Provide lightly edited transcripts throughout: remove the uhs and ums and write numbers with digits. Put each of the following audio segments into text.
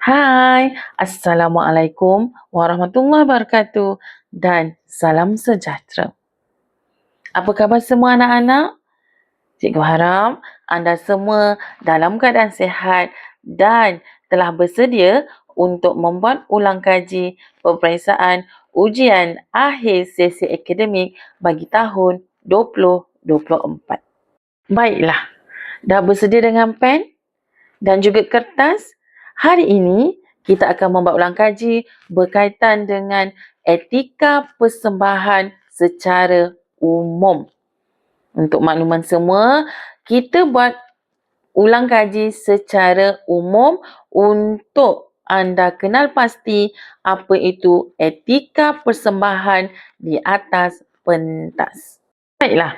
Hai, Assalamualaikum warahmatullahi wabarakatuh dan salam sejahtera. Apa khabar semua anak-anak? Cikgu harap anda semua dalam keadaan sihat dan telah bersedia untuk membuat ulang kaji peperiksaan ujian akhir sesi akademik bagi tahun 2024. Baiklah, dah bersedia dengan pen dan juga kertas? Hari ini kita akan membuat ulang kaji berkaitan dengan etika persembahan secara umum. Untuk makluman semua, kita buat ulang kaji secara umum untuk anda kenal pasti apa itu etika persembahan di atas pentas. Baiklah,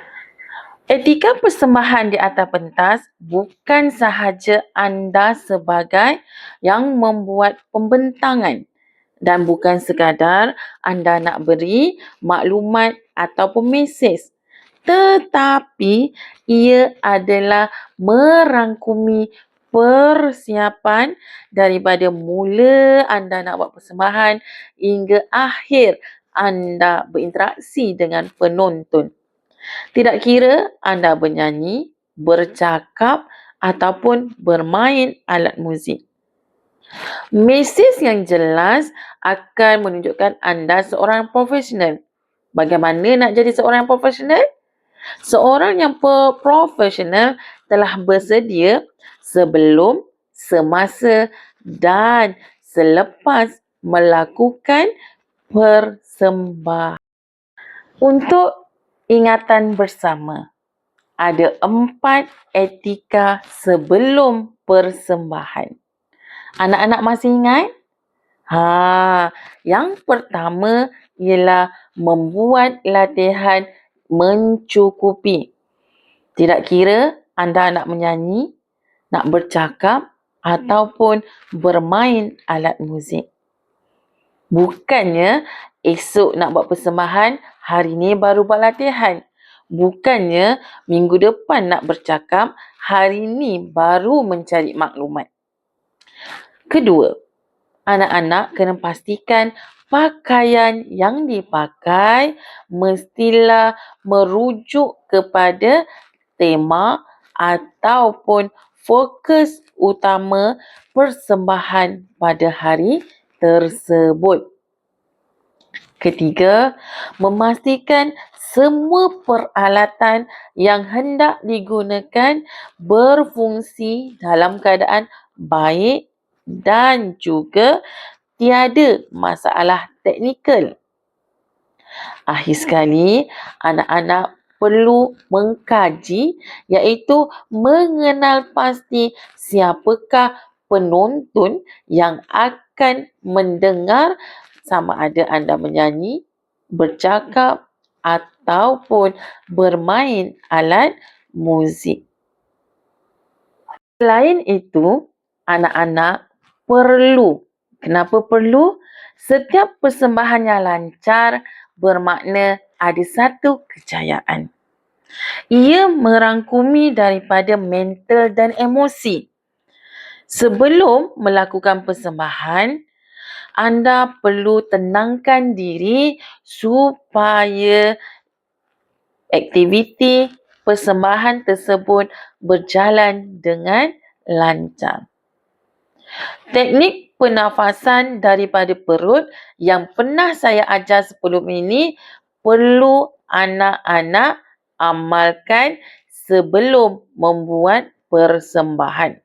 etika persembahan di atas pentas bukan sahaja anda sebagai yang membuat pembentangan dan bukan sekadar anda nak beri maklumat ataupun mesej, tetapi ia adalah merangkumi persiapan daripada mula anda nak buat persembahan hingga akhir anda berinteraksi dengan penonton. Tidak kira anda bernyanyi, bercakap ataupun bermain alat muzik. Mesej yang jelas akan menunjukkan anda seorang profesional. Bagaimana nak jadi seorang yang profesional? Seorang yang profesional telah bersedia sebelum, semasa dan selepas melakukan persembahan. Untuk ingatan bersama, ada 4 etika sebelum persembahan. Anak-anak masih ingat? Yang pertama ialah membuat latihan mencukupi. Tidak kira anda nak menyanyi, nak bercakap ataupun bermain alat muzik. Bukannya esok nak buat persembahan, hari ni baru buat latihan. Bukannya minggu depan nak bercakap, hari ni baru mencari maklumat. Kedua, anak-anak kena pastikan pakaian yang dipakai mestilah merujuk kepada tema ataupun fokus utama persembahan pada hari tersebut. Ketiga, memastikan semua peralatan yang hendak digunakan berfungsi dalam keadaan baik dan juga tiada masalah teknikal. Akhir sekali, anak-anak perlu mengkaji iaitu mengenal pasti siapakah penonton yang akan mendengar sama ada anda menyanyi, bercakap ataupun bermain alat muzik. Selain itu, anak-anak perlu. Kenapa perlu? Setiap persembahan yang lancar bermakna ada satu kejayaan. Ia merangkumi daripada mental dan emosi. Sebelum melakukan persembahan, anda perlu tenangkan diri supaya aktiviti persembahan tersebut berjalan dengan lancar. Teknik pernafasan daripada perut yang pernah saya ajar sebelum ini perlu anak-anak amalkan sebelum membuat persembahan.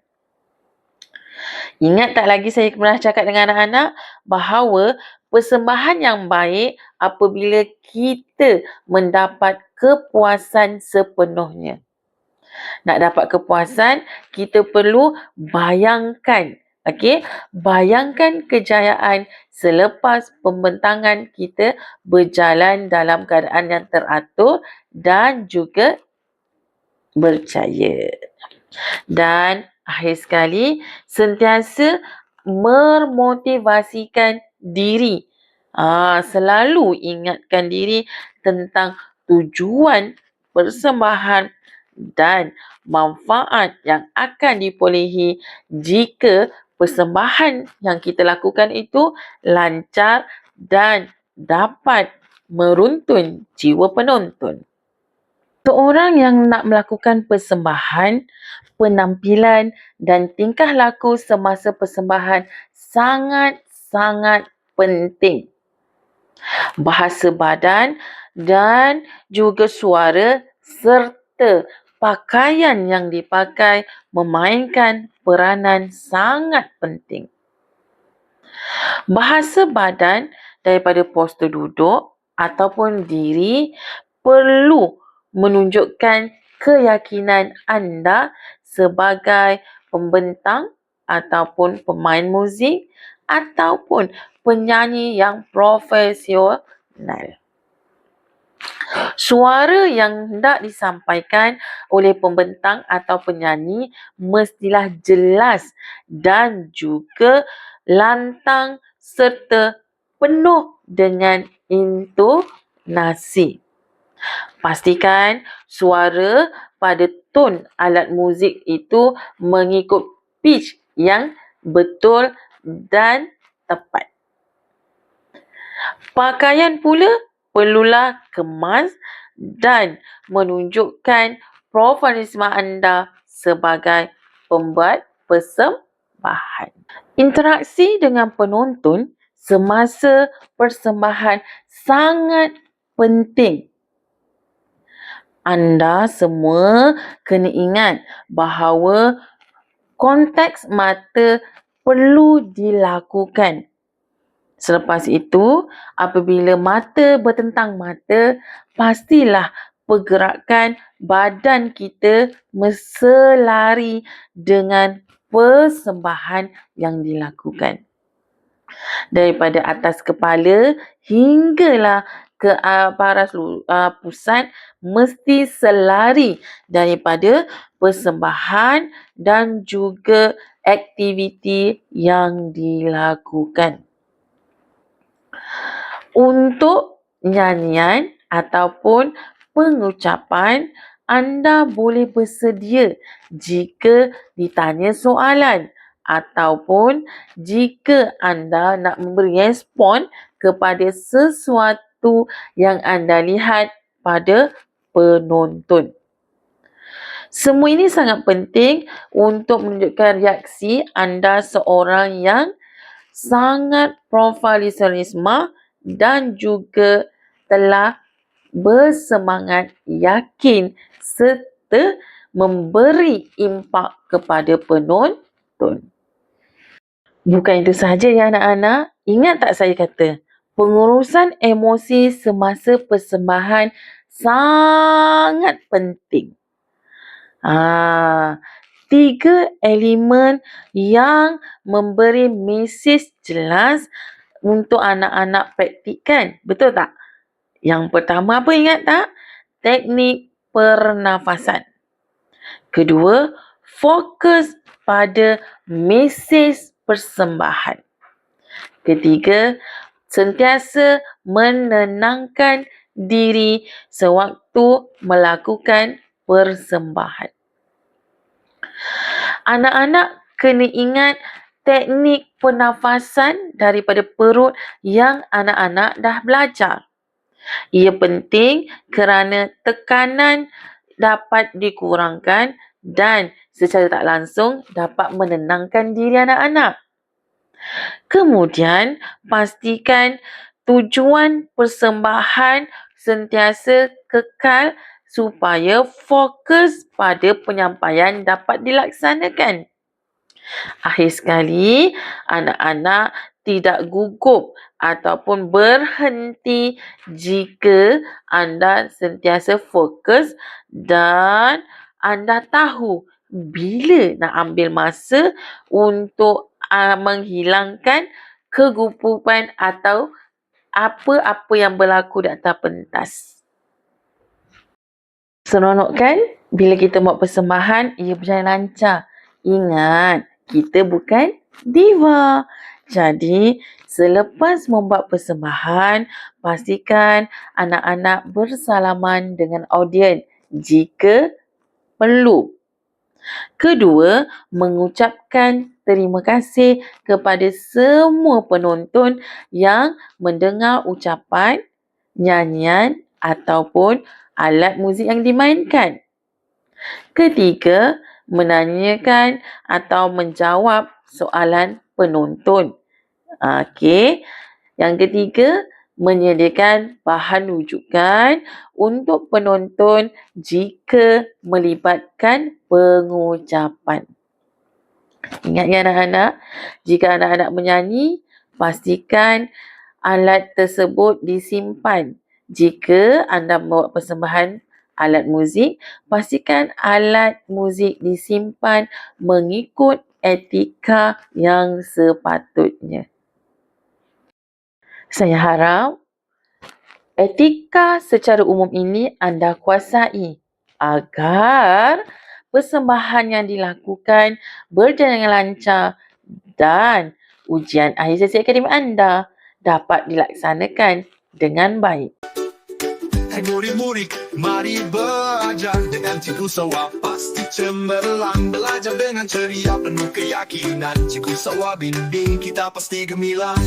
Ingat tak lagi saya pernah cakap dengan anak-anak bahawa persembahan yang baik apabila kita mendapat kepuasan sepenuhnya. Nak dapat kepuasan, kita perlu bayangkan. Bayangkan kejayaan selepas pembentangan kita berjalan dalam keadaan yang teratur dan juga berjaya. Dan akhir sekali, sentiasa memotivasikan diri. Selalu ingatkan diri tentang tujuan persembahan dan manfaat yang akan diperolehi jika persembahan yang kita lakukan itu lancar dan dapat meruntun jiwa penonton. Seorang yang nak melakukan persembahan, penampilan dan tingkah laku semasa persembahan sangat-sangat penting. Bahasa badan dan juga suara serta pakaian yang dipakai memainkan peranan sangat penting. Bahasa badan daripada postur duduk ataupun diri perlu menunjukkan keyakinan anda sebagai pembentang ataupun pemain muzik ataupun penyanyi yang profesional. Suara yang hendak disampaikan oleh pembentang atau penyanyi mestilah jelas dan juga lantang serta penuh dengan intonasi. Pastikan suara pada ton alat muzik itu mengikut pitch yang betul dan tepat. Pakaian pula perlulah kemas dan menunjukkan profesionalisme anda sebagai pembuat persembahan. Interaksi dengan penonton semasa persembahan sangat penting. Anda semua kena ingat bahawa konteks mata perlu dilakukan. Selepas itu, apabila mata bertentang mata, pastilah pergerakan badan kita selari dengan persembahan yang dilakukan. Daripada atas kepala hinggalah ke paras pusat mesti selari daripada persembahan dan juga aktiviti yang dilakukan. Untuk nyanyian ataupun pengucapan, anda boleh bersedia jika ditanya soalan ataupun jika anda nak memberi respon kepada sesuatu yang anda lihat pada penonton. Semua ini sangat penting untuk menunjukkan reaksi anda seorang yang sangat profesionalisme dan juga telah bersemangat, yakin serta memberi impak kepada penonton. Bukan itu sahaja ya anak-anak. Ingat tak saya kata, pengurusan emosi semasa persembahan sangat penting. 3 elemen yang memberi mesej jelas untuk anak-anak praktikkan. Betul tak? Yang pertama apa ingat tak? Teknik pernafasan. Kedua, fokus pada mesej persembahan. Ketiga, sentiasa menenangkan diri sewaktu melakukan persembahan. Anak-anak kena ingat teknik pernafasan daripada perut yang anak-anak dah belajar. Ia penting kerana tekanan dapat dikurangkan dan secara tak langsung dapat menenangkan diri anak-anak. Kemudian, pastikan tujuan persembahan sentiasa kekal supaya fokus pada penyampaian dapat dilaksanakan. Akhir sekali, anak-anak tidak gugup ataupun berhenti jika anda sentiasa fokus dan anda tahu bila nak ambil masa untuk menghilangkan kegugupan atau apa-apa yang berlaku di atas pentas. Seronok kan? Bila kita buat persembahan, ia berjalan lancar. Ingat, kita bukan diva. Jadi, selepas membuat persembahan, pastikan anak-anak bersalaman dengan audien jika perlu. Kedua, mengucapkan terima kasih kepada semua penonton yang mendengar ucapan, nyanyian ataupun alat muzik yang dimainkan. Ketiga, menanyakan atau menjawab soalan penonton. Okey. Yang ketiga, menyediakan bahan rujukan untuk penonton jika melibatkan pengucapan. Ingat ya anak-anak, jika anak-anak menyanyi, pastikan alat tersebut disimpan. Jika anda membawa persembahan alat muzik, pastikan alat muzik disimpan mengikut etika yang sepatutnya. Saya harap etika secara umum ini anda kuasai agar persembahan yang dilakukan berjalan lancar dan ujian akhir sesi akademik anda dapat dilaksanakan dengan baik. Hai murid-murid, mari belajar dengan Cikgu Sawa. Pasti cemerlang, belajar dengan ceria penuh keyakinan. Cikgu Sawa bimbing kita pasti gemilang.